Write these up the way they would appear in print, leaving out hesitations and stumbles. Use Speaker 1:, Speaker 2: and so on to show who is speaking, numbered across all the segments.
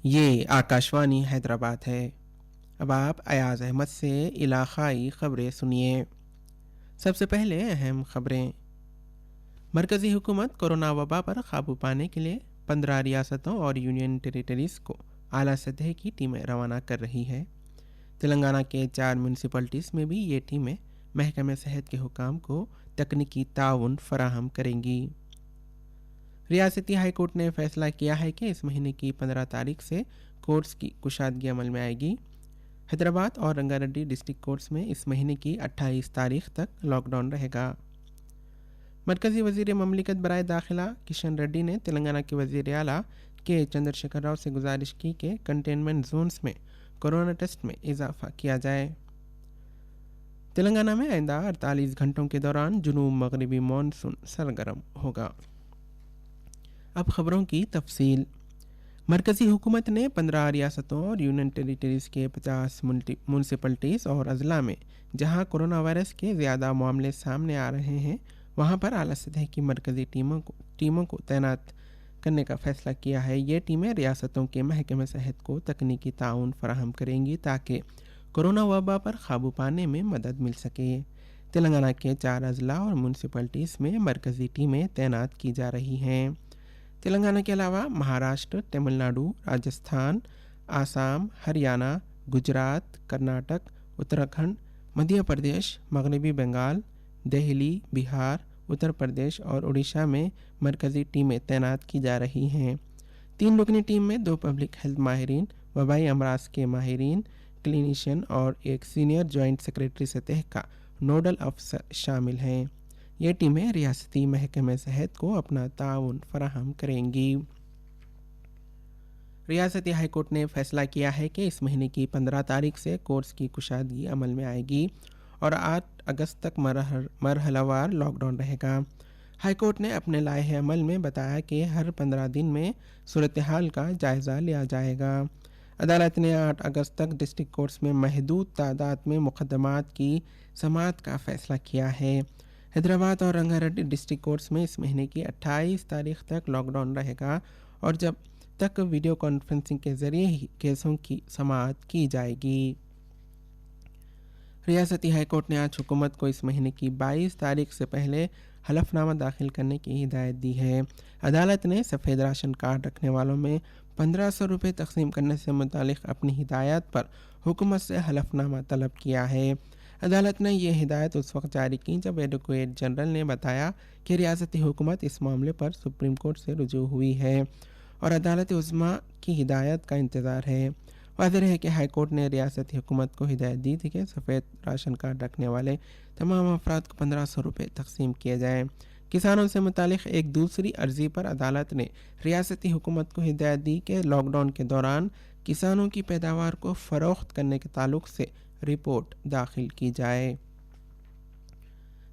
Speaker 1: ये आकाशवाणी हैदराबाद है। अब आप अयाज अहमद से इलाक़ाई ख़बरें सुनिए। सबसे पहले अहम ख़बरें। मरकज़ी हुकूमत कोरोना वबा पर काबू पाने के लिए 15 रियासतों और यूनियन टेरिटरीज़ को आला सतह की टीमें रवाना कर रही है। तेलंगाना के 4 म्यूनसिपलिटीज़ में भी ये टीमें महकमे सेहत के हुकाम को तकनीकी ताउन फराहम करेंगी। रियासती हाई कोर्ट ने फैसला किया है कि इस महीने की 15 तारीख से कोर्ट्स की कुशादगी अमल में आएगी। हैदराबाद और रंगारेड्डी डिस्ट्रिक्ट कोर्ट्स में इस महीने की 28 तारीख तक लॉकडाउन रहेगा। मरकज़ी वज़ीर ममलिकत बराए दाखिला किशन रेड्डी ने तेलंगाना के वज़ीर आला के चंद्रशेखर राव से गुजारिश की कि कंटेनमेंट जोन्स में कोरोना टेस्ट में इजाफा किया जाए। तेलंगाना में आइंदा 48 घंटों के दौरान जुनूब मगरबी मानसून सरगर्म होगा। अब खबरों की तफसील। मरकज़ी हुकूमत ने 15 रियासतों और यूनियन टेरिटरीज़ के 50 म्यूनसिपलिटीज़ और अजला में जहां कोरोना वायरस के ज़्यादा मामले सामने आ रहे हैं वहां पर आला सतह की मरकज़ी टीमों को तैनात करने का फैसला किया है। ये टीमें रियासतों के महकमे सेहत को तकनीकी ताउन फराहम करेंगी ताकि कोरोना वबा पर काबू पाने में मदद मिल सके। तेलंगाना के 4 अजला और म्यूनसिपलिटीज़ में मरकज़ी टीमें तैनात की जा रही हैं। तेलंगाना के अलावा महाराष्ट्र, तमिलनाडु, राजस्थान, आसाम, हरियाणा, गुजरात, कर्नाटक, उत्तराखंड, मध्य प्रदेश, मगरबी बंगाल, दिल्ली, बिहार, उत्तर प्रदेश और उड़ीसा में मरकज़ी टीमें तैनात की जा रही हैं। 3 रुकनी टीम में 2 पब्लिक हेल्थ माहिरीन, वबाई अमराज के माहिरीन, क्लिनिशियन और एक सीनियर जॉइंट सेक्रेटरी सतह का नोडल अफसर शामिल हैं। ये टीमें रियासती महकमे सेहत को अपना ताउन फराहम करेंगी। रियासती हाई कोर्ट ने फैसला किया है कि इस महीने की 15 तारीख से कोर्ट्स की कुशादगी अमल में आएगी और 8 अगस्त तक मरहलावार लॉकडाउन रहेगा। हाई कोर्ट ने अपने लाए अमल में बताया कि हर 15 दिन में सूरत हाल का जायज़ा लिया जाएगा। अदालत ने 8 अगस्त तक डिस्ट्रिक्ट कोर्ट्स में महदूद तादाद में मुकदमात की समाअत का फैसला किया है। हैदराबाद और रंगारेड्डी डिस्ट्रिक्ट कोर्ट्स में इस महीने की 28 तारीख तक लॉकडाउन रहेगा और जब तक वीडियो कॉन्फ्रेंसिंग के ज़रिए ही केसों की समाअत की जाएगी। रियासती हाई कोर्ट ने आज हुकूमत को इस महीने की 22 तारीख से पहले हलफनामा दाखिल करने की हिदायत दी है। अदालत ने सफ़ेद राशन कार्ड रखने वालों में 1500 रुपये तकसीम करने से मुतालिक अपनी हिदायत पर हुकूमत से हलफनामा तलब किया है। अदालत ने यह हिदायत उस वक्त जारी की जब एडवोकेट जनरल ने बताया कि रियासती हुकूमत इस मामले पर सुप्रीम कोर्ट से रुजू हुई है और अदालत उज़्मा की हिदायत का इंतज़ार है। वाज़ेह है कि हाई कोर्ट ने रियासती हुकूमत को हिदायत दी थी कि सफ़ेद राशन कार्ड रखने वाले तमाम अफराद को 1500 रुपये तकसीम किए जाएँ। किसानों से मुतालिक एक दूसरी अर्जी पर अदालत ने रियासती हुकूमत को हिदायत दी कि लॉकडाउन के दौरान किसानों की पैदावार को फ़रोख्त करने के ताल्लुक़ से रिपोर्ट दाखिल की जाए।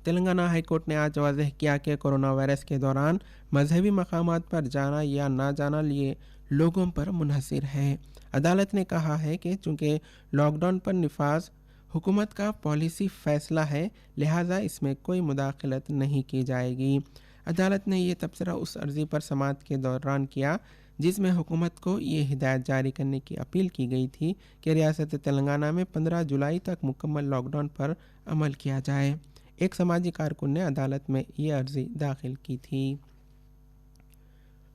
Speaker 1: तेलंगाना हाई कोर्ट ने आज वाज़ेह किया कि कोरोना वायरस के दौरान मजहबी मकामात पर जाना या ना जाना लिए लोगों पर मुनहसिर है। अदालत ने कहा है कि चूँकि लॉकडाउन पर निफाज हुकूमत का पॉलिसी फ़ैसला है लिहाजा इसमें कोई मुदाखलत नहीं की जाएगी। अदालत ने यह तबसरा उस अर्ज़ी पर समाअत के दौरान किया जिसमें हुकूमत को ये हिदायत जारी करने की अपील की गई थी कि रियासत तेलंगाना में 15 जुलाई तक मुकम्मल लॉकडाउन पर अमल किया जाए। एक समाजी कारकुन ने अदालत में ये अर्ज़ी दाखिल की थी।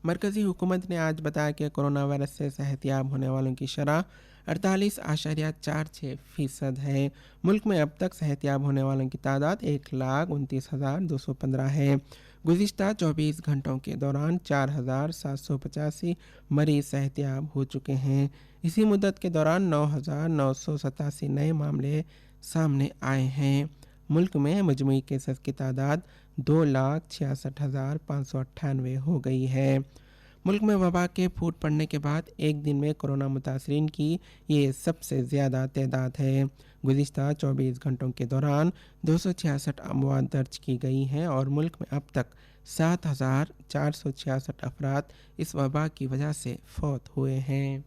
Speaker 1: मरकज़ी हुकूमत ने आज बताया कि कोरोना वायरस से सेहतियाब होने वालों की शरह 48.46% है। मुल्क में अब तक सेहतियाब होने वालों की तादाद 1,29,215 है। गुज़िश्ता 24 घंटों के दौरान 4,785 मरीज़ सेहतियाब हो चुके हैं। इसी मुद्दत के दौरान 9,987 नए मामले सामने आए हैं। मुल्क में मजमूई केसेस की तादाद 2,66,598 हो गई है। मुल्क में वबा के फूट पड़ने के बाद एक दिन में कोरोना मुतासरीन की ये सबसे ज़्यादा तादाद है। गुज़िश्ता 24 घंटों के दौरान 266 अमवात दर्ज की गई हैं और मुल्क में अब तक 7,466 افراد اس وبا کی وجہ سے فوت ہوئے ہیں۔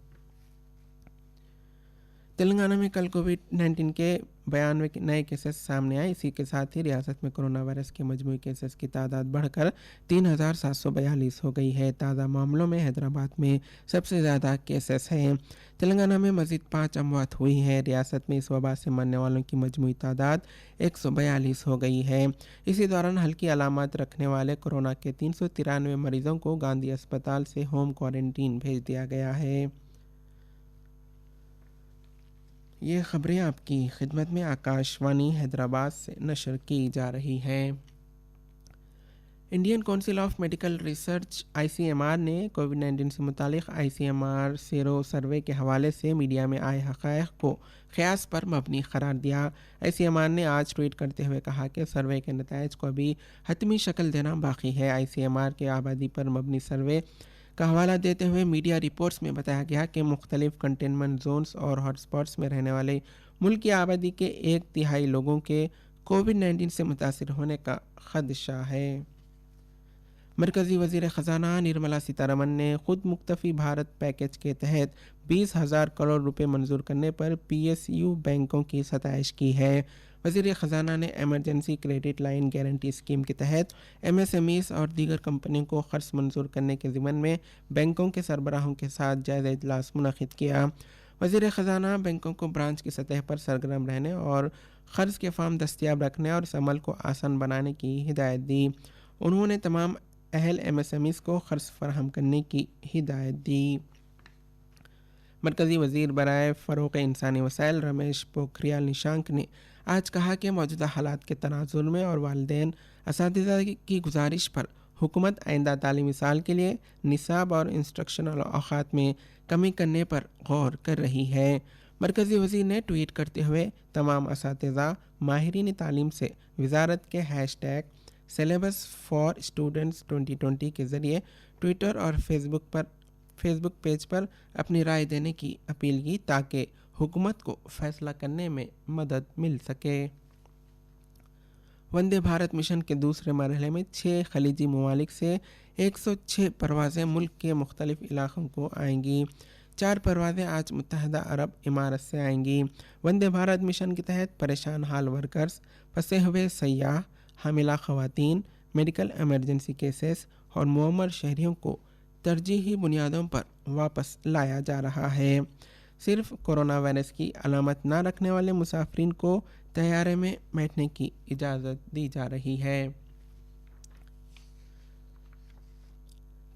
Speaker 1: تلنگانہ میں کل کووڈ-19 کے 92 نئے کیسز سامنے آئے۔ اسی کے ساتھ ہی ریاست میں کرونا وائرس کے مجموعی کیسز کی تعداد بڑھ کر 3,742 ہو گئی ہے۔ تازہ معاملوں میں حیدرآباد میں سب سے زیادہ کیسز ہیں۔ تلنگانہ میں مزید 5 اموات ہوئی ہیں۔ ریاست میں اس وبا سے مرنے والوں کی مجموعی تعداد 142 ہو گئی ہے۔ اسی دوران ہلکی علامات رکھنے والے کورونا کے 393 مریضوں کو گاندھی اسپتال سے ہوم کوارنٹین بھیج دیا گیا ہے۔ یہ خبریں آپ کی خدمت میں آکاش وانی حیدرآباد سے نشر کی جا رہی ہیں۔ Indian council of medical research ICMR نے کووڈ-19 سے متعلق ICMR سیرو سروے کے حوالے سے میڈیا میں آئے حقائق کو قیاس پر مبنی قرار دیا۔ ICMR نے آج ٹویٹ کرتے ہوئے کہا کہ سروے کے نتائج کو ابھی حتمی شکل دینا باقی ہے۔ ICMR کے آبادی پر مبنی سروے کا حوالہ دیتے ہوئے میڈیا رپورٹس میں بتایا گیا کہ مختلف کنٹینمنٹ زونز اور ہاٹ اسپاٹس میں رہنے والے ملک کی آبادی کے 1/3 لوگوں کے کووڈ-19 سے متاثر ہونے کا خدشہ ہے۔ مرکزی وزیر خزانہ نرملا سیتارمن نے خود مکتفی بھارت پیکیج کے تحت 20,000 کروڑ روپے منظور کرنے پر PSU بینکوں کی ستائش کی ہے۔ وزیر خزانہ نے emergency credit line guarantee scheme کے تحت MSMEs اور دیگر کمپنیوں کو قرض منظور کرنے کے ضمن میں بینکوں کے سربراہوں کے ساتھ جائزہ اجلاس منعقد کیا۔ وزیر خزانہ بینکوں کو برانچ کی سطح پر سرگرم رہنے اور قرض کے فارم دستیاب رکھنے اور اس عمل کو آسان بنانے کی ہدایت دی۔ انہوں نے تمام اہل MSMEs کو قرض فراہم کرنے کی ہدایت دی۔ مرکزی وزیر برائے فروغ انسانی وسائل رمیش پوکھریال نشانک نے آج کہا کہ موجودہ حالات کے تناظر میں اور والدین اساتذہ کی گزارش پر حکومت آئندہ تعلیمی سال کے لیے نصاب اور انسٹرکشنل اوقات میں کمی کرنے پر غور کر رہی ہے۔ مرکزی وزیر نے ٹویٹ کرتے ہوئے تمام اساتذہ ماہرین تعلیم سے وزارت کے #سلیبس فار اسٹوڈنٹس 2020 کے ذریعے ٹویٹر اور فیس بک پیج پر اپنی رائے دینے کی اپیل کی تاکہ حکومت کو فیصلہ کرنے میں مدد مل سکے۔ وندے بھارت مشن کے دوسرے مرحلے میں 6 خلیجی ممالک سے 106 پروازیں ملک کے مختلف علاقوں کو آئیں گی۔ 4 پروازیں آج متحدہ عرب امارات سے آئیں گی۔ وندے بھارت مشن کے تحت پریشان حال ورکرز، پھنسے ہوئے سیاح، حاملہ خواتین، میڈیکل ایمرجنسی کیسز اور معمر شہریوں کو ترجیحی بنیادوں پر واپس لایا جا رہا ہے۔ صرف کورونا وائرس کی علامت نہ رکھنے والے مسافرین کو طیارے میں بیٹھنے کی اجازت دی جا رہی ہے۔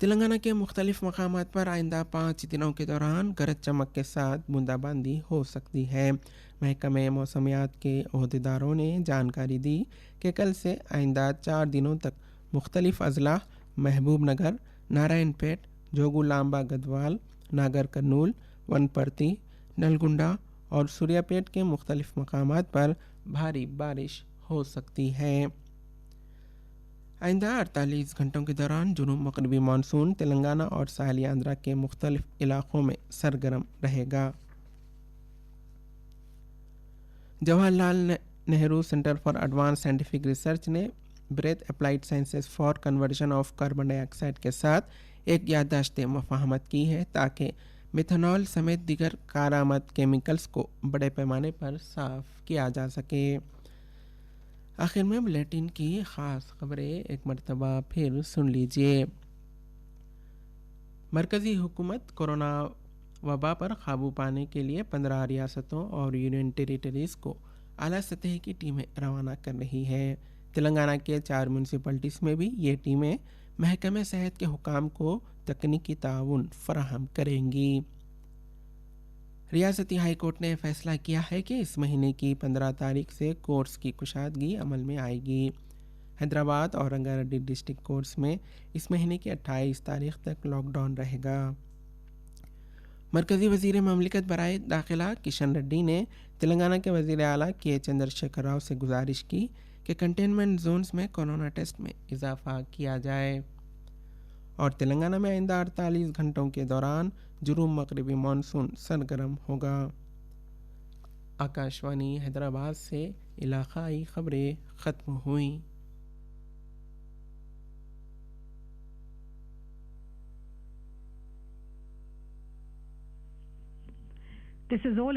Speaker 1: تلنگانہ کے مختلف مقامات پر آئندہ 5 دنوں کے دوران گرج چمک کے ساتھ بوندا باندی ہو سکتی ہے۔ محکمہ موسمیات کے عہدیداروں نے جانکاری دی کہ کل سے آئندہ 4 دنوں تک مختلف اضلاع محبوب نگر، نارائن پیٹ، جوگو لامبا گدوال، ناگر کرنول، ونپرتی، نلگنڈا اور سوریا پیٹ کے مختلف مقامات پر بھاری بارش ہو سکتی ہے۔ آئندہ 48 گھنٹوں کے دوران جنوب مغربی مانسون تلنگانہ اور ساحلی آندھرا کے مختلف علاقوں میں سرگرم رہے گا۔ Jawahar Lal Nehru centre for advance scientific research نے بریتھ applied sciences for conversion of carbon dioxide کے ساتھ ایک یادداشت مفاہمت کی ہے تاکہ میتھنول سمیت دیگر کارآمد کیمیکلز کو بڑے پیمانے پر صاف کیا جا سکے۔ آخر میں بلیٹن کی خاص خبریں ایک مرتبہ پھر سن لیجیے۔ مرکزی حکومت کورونا وبا پر قابو پانے کے لیے 15 ریاستوں اور یونین ٹیریٹریز کو اعلیٰ سطح کی ٹیمیں روانہ کر رہی ہے۔ تلنگانہ کے 4 میونسپلٹیز میں بھی یہ ٹیمیں محکمہ صحت کے حکام کو تکنیکی تعاون فراہم کریں گی۔ ریاستی ہائی کورٹ نے فیصلہ کیا ہے کہ اس مہینے کی 15 تاریخ سے کورٹس کی کشادگی عمل میں آئے گی۔ حیدرآباد اور رنگا ریڈی ڈسٹرکٹ کورٹس میں اس مہینے کی 28 تاریخ تک لاک ڈاؤن رہے گا۔ مرکزی وزیر مملکت برائے داخلہ کشن ریڈی نے تلنگانہ کے وزیر اعلیٰ کے چندر شیکھر راؤ سے گزارش کی کہ کنٹینمنٹ زونز میں کورونا ٹیسٹ میں اضافہ کیا جائے اور تلنگانہ میں آئندہ 48 گھنٹوں کے دوران جنوب مغربی مانسون سرگرم ہوگا۔ آکاش وانی حیدرآباد سے علاقائی خبریں ختم ہوئیں۔
Speaker 2: This is all